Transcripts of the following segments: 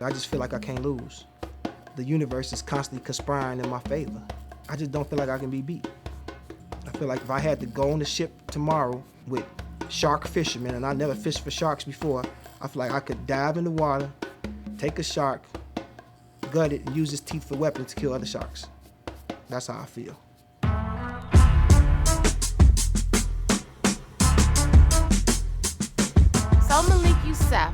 I just feel like I can't lose. The universe is constantly conspiring in my favor. I just don't feel like I can be beat. I feel like if I had to go on the ship tomorrow with shark fishermen, and I never fished for sharks before, I feel like I could dive in the water, take a shark, gut it, and use its teeth for weapons to kill other sharks. That's how I feel. So Malik Yusef,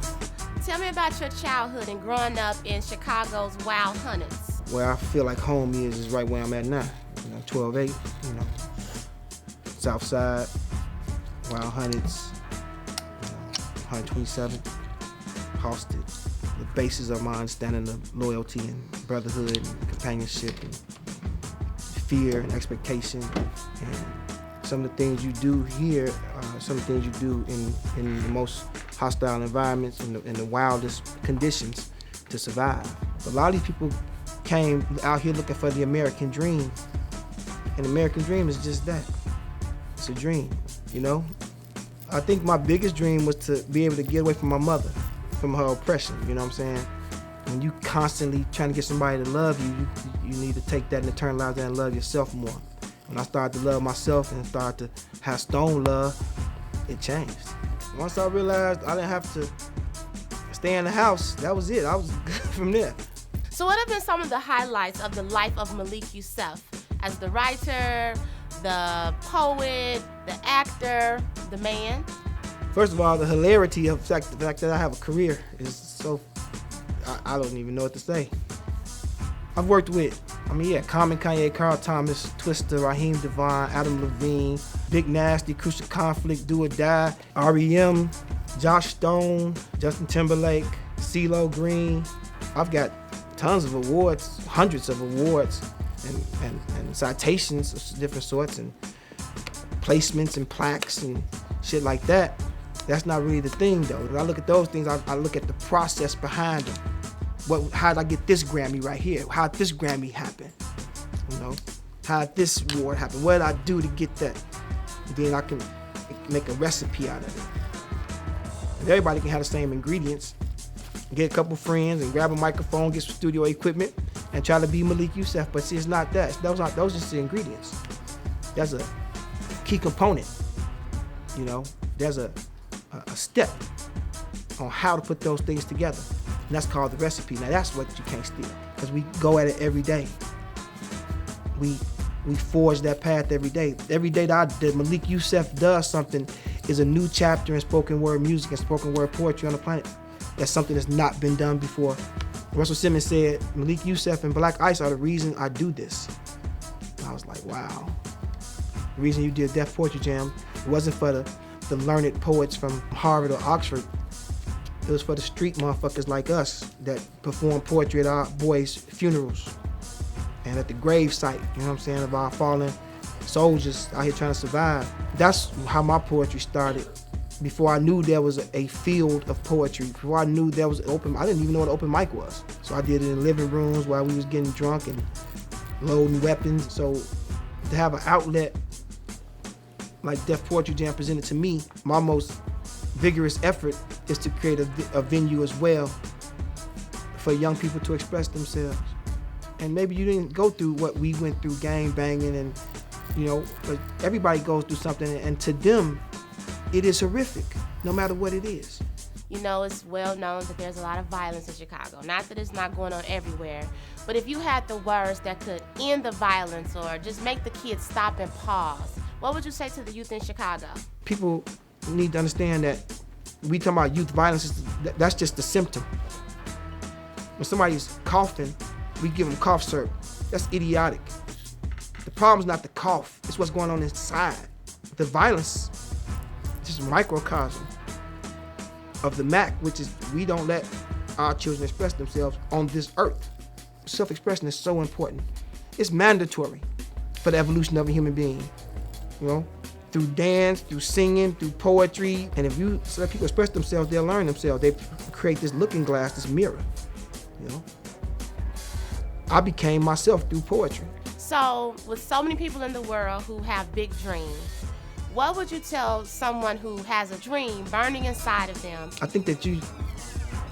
tell me about your childhood and growing up in Chicago's Wild Hundreds. Where I feel like home is right where I'm at now. 12-8, South Side, Wild Hundreds, 127, Halsted. The basis of my understanding of loyalty and brotherhood and companionship and fear and expectation. And some of the things you do here, some of the things you do in the most hostile environments, in the wildest conditions to survive. A lot of these people came out here looking for the American dream. And the American dream is just that. It's a dream, I think my biggest dream was to be able to get away from my mother, from her oppression, you know what I'm saying? When you constantly trying to get somebody to love you, you need to take that and internalize that and love yourself more. When I started to love myself and started to have stone love, it changed. Once I realized I didn't have to stay in the house, that was it. I was good from there. So what have been some of the highlights of the life of Malik Yusef as the writer, the poet, the actor, the man? First of all, the hilarity of the fact that I have a career is so, I don't even know what to say. I've worked with, Common, Kanye, Carl Thomas, Twista, Raheem Devon, Adam Levine, Big Nasty, Crucial Conflict, Do or Die, R.E.M., Josh Stone, Justin Timberlake, CeeLo Green. I've got tons of awards, hundreds of awards, and citations of different sorts, and placements and plaques and shit like that. That's not really the thing, though. When I look at those things, I look at the process behind them. How did I get this Grammy right here? How did this Grammy happen? How did this award happen? What did I do to get that? And then I can make a recipe out of it. And everybody can have the same ingredients. Get a couple friends and grab a microphone, get some studio equipment, and try to be Malik Yusef. But see, it's not that. Those are just the ingredients. That's a key component. There's a step on how to put those things together. And that's called the recipe. Now that's what you can't steal, because we go at it every day. We forge that path every day. Every day that Malik Yusef does something is a new chapter in spoken word music and spoken word poetry on the planet. That's something that's not been done before. Russell Simmons said, Malik Yusef and Black Ice are the reason I do this. And I was like, wow. The reason you did Deaf Poetry Jam, it wasn't for the learned poets from Harvard or Oxford. It was for the street motherfuckers like us that perform poetry at our boys' funerals and at the grave site, of our fallen soldiers out here trying to survive. That's how my poetry started. Before I knew there was a field of poetry, before I knew there was I didn't even know what an open mic was. So I did it in living rooms while we was getting drunk and loading weapons. So to have an outlet like Deaf Poetry Jam presented to me, my most vigorous effort is to create a venue as well for young people to express themselves. And maybe you didn't go through what we went through, gang banging, and but everybody goes through something, and to them, it is horrific, no matter what it is. It's well known that there's a lot of violence in Chicago. Not that it's not going on everywhere, but if you had the words that could end the violence or just make the kids stop and pause, what would you say to the youth in Chicago? People need to understand that we talking about youth violence, that's just the symptom. When somebody's coughing, we give them cough syrup. That's idiotic. The problem's not the cough, it's what's going on inside. The violence is just a microcosm of the MAC, which is we don't let our children express themselves on this earth. Self-expression is so important. It's mandatory for the evolution of a human being. Through dance, through singing, through poetry. And if you let people express themselves, they'll learn themselves. They create this looking glass, this mirror. I became myself through poetry. So, with so many people in the world who have big dreams, what would you tell someone who has a dream burning inside of them? I think that you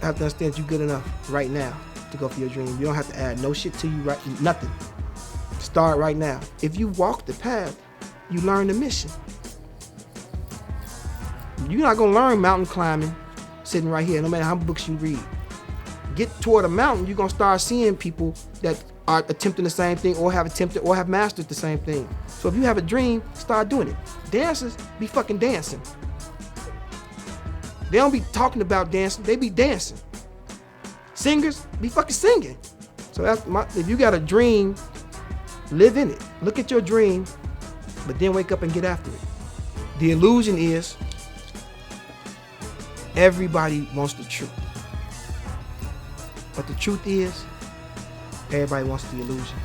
have to understand you're good enough right now to go for your dream. You don't have to add no shit to you, right? Nothing. Start right now. If you walk the path, you learn the mission. You're not gonna learn mountain climbing sitting right here, no matter how many books you read. Get toward a mountain, you're gonna start seeing people that are attempting the same thing or have attempted or have mastered the same thing. So if you have a dream, start doing it. Dancers be fucking dancing. They don't be talking about dancing, they be dancing. Singers be fucking singing. So if you got a dream, live in it. Look at your dream, but then wake up and get after it. The illusion is everybody wants the truth. But the truth is, everybody wants the illusion.